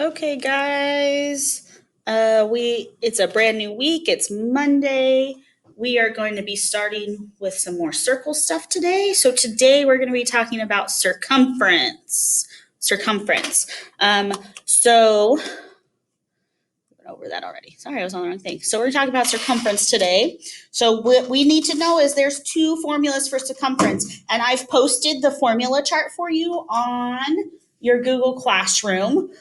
Okay, guys. It's a brand new week. It's Monday. We are going to be starting with some more circle stuff today. So today we're going to be talking about circumference. Circumference. So we went over that already. Sorry, I was on the wrong thing. So we're talking about circumference today. So what we need to know is there's two formulas for circumference, and I've posted the formula chart for you on your Google Classroom.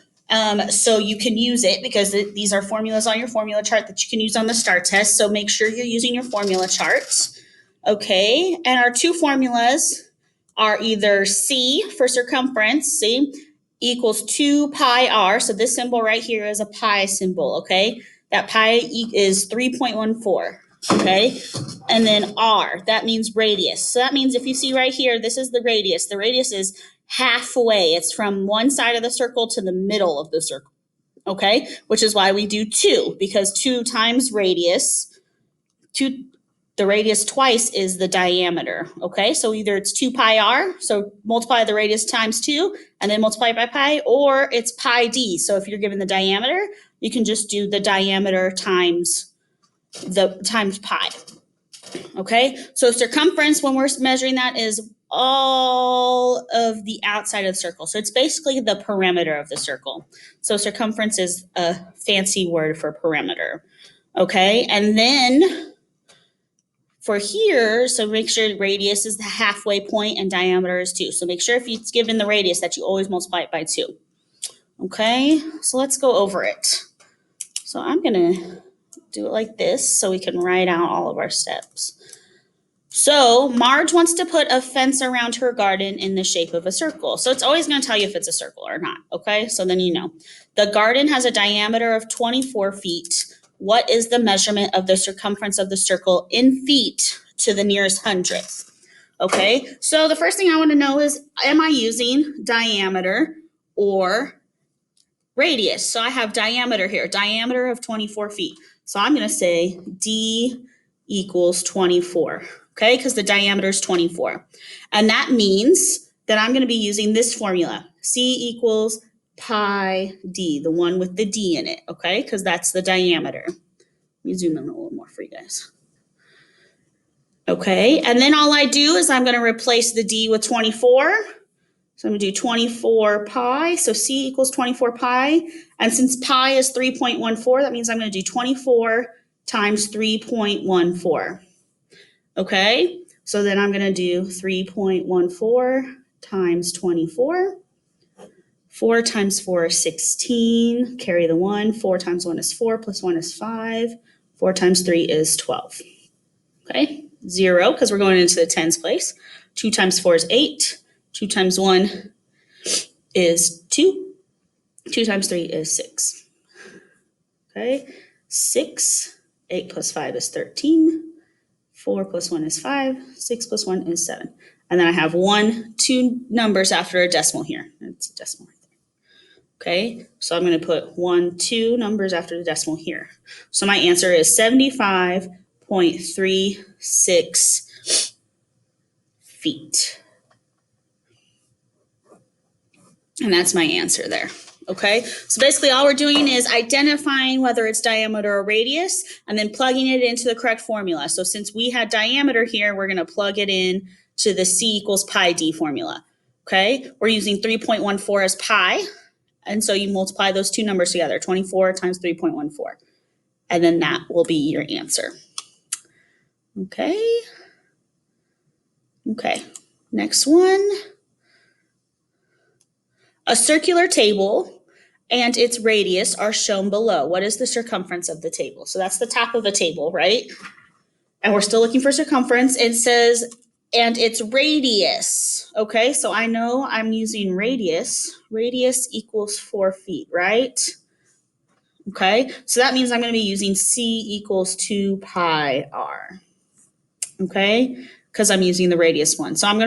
So you can use it because these are formulas on your formula chart that you can use on the STAR test. So make sure you're using your formula charts. Okay, and our two formulas are either C for circumference, see, equals 2 pi r. So this symbol right here is a pi symbol, okay? That pi is 3.14, okay? And then r, that means radius. So that means if you see right here, this is the radius. The radius is halfway. It's from one side of the circle to the middle of the circle, okay? Which is why we do 2, because 2 times radius, the radius twice is the diameter, okay? So either it's 2 pi r, so multiply the radius times 2 and then multiply by pi, or it's pi d. So if you're given the diameter, you can just do the diameter times pi. Okay, so circumference, when we're measuring that, is all of the outside of the circle. So it's basically the perimeter of the circle. So circumference is a fancy word for perimeter. Okay, and then for here, so make sure radius is the halfway point and diameter is 2. So make sure if it's given the radius that you always multiply it by 2. Okay, so let's go over it. So I'm going to do it like this so we can write out all of our steps. So Marge wants to put a fence around her garden in the shape of a circle. So it's always going to tell you if it's a circle or not, okay? So then you know. The garden has a diameter of 24 feet. What is the measurement of the circumference of the circle in feet to the nearest hundredth? Okay, so the first thing I want to know is, am I using diameter or radius? So I have diameter here, diameter of 24 feet. So I'm going to say D equals 24, okay, because the diameter is 24. And that means that I'm going to be using this formula, C equals pi d, the one with the d in it, okay, because that's the diameter. Let me zoom in a little more for you guys. Okay, and then all I do is I'm going to replace the d with 24. So I'm going to do 24 pi. So C equals 24 pi. And since pi is 3.14, that means I'm going to do 24 times 3.14. Okay, so then I'm going to do 3.14 times 24. 4 times 4 is 16. Carry the 1. 4 times 1 is 4, plus 1 is 5. 4 times 3 is 12. Okay, 0, because we're going into the tens place. 2 times 4 is 8. 2 times 1 is 2. 2 times 3 is 6. Okay, 6. 8 plus 5 is 13. 4 plus 1 is 5. 6 plus 1 is 7. And then I have 2 numbers after a decimal here. It's a decimal right there. Okay, so I'm going to put 2 numbers after the decimal here. So my answer is 75.36 feet. And that's my answer there. Okay, so basically all we're doing is identifying whether it's diameter or radius and then plugging it into the correct formula. So since we had diameter here, we're going to plug it in to the C equals pi d formula. Okay, we're using 3.14 as pi. And so you multiply those two numbers together, 24 times 3.14. And then that will be your answer. Okay. Okay, next one. A circular table and its radius are shown below. What is the circumference of the table? So that's the top of a table, right? And we're still looking for circumference. It says, and its radius. Okay, so I know I'm using radius. Radius equals 4 feet, right? Okay, so that means I'm going to be using C equals 2 pi r. Okay, because I'm using the radius one. So I'm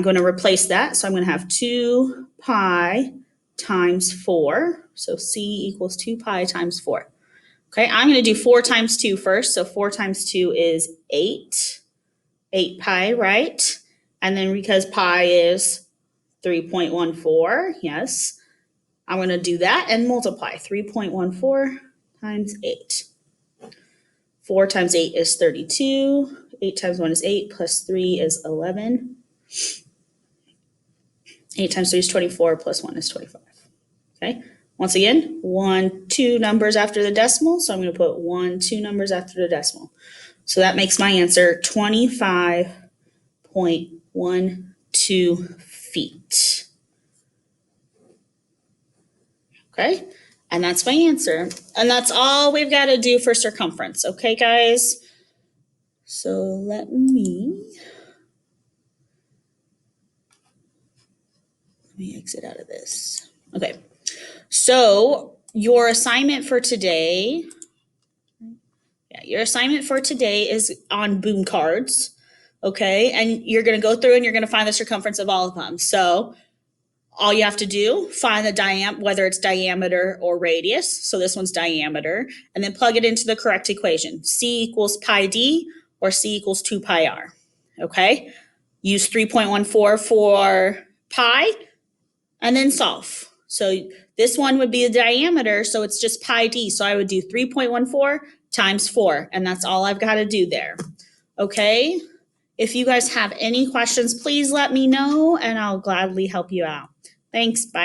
going to replace that. So I'm going to have 2 pi times 4. So C equals 2 pi times 4. Okay, I'm going to do 4 times 2 first. So 4 times 2 is 8. 8 pi, right? And then because pi is 3.14, yes. I'm going to do that and multiply. 3.14 times 8. 4 times 8 is 32. 8 times 1 is 8, plus 3 is 11. 8 times 3 is 24, plus 1 is 25. Okay. Once again, 1, 2 numbers after the decimal. So I'm going to put 1, 2 numbers after the decimal. So that makes my answer 25.12 feet. Okay. And that's my answer. And that's all we've got to do for circumference. Okay, guys? So let me exit out of this. Okay. So your assignment for today, is on boom cards. Okay. And you're going to go through and you're going to find the circumference of all of them. So all you have to do, find the whether it's diameter or radius. So this one's diameter, and then plug it into the correct equation. C equals pi d or C equals 2 pi r. Okay. Use 3.14 for pi and then solve. So this one would be the diameter, so it's just pi d. So I would do 3.14 times 4, and that's all I've got to do there. Okay? If you guys have any questions, please let me know, and I'll gladly help you out. Thanks. Bye.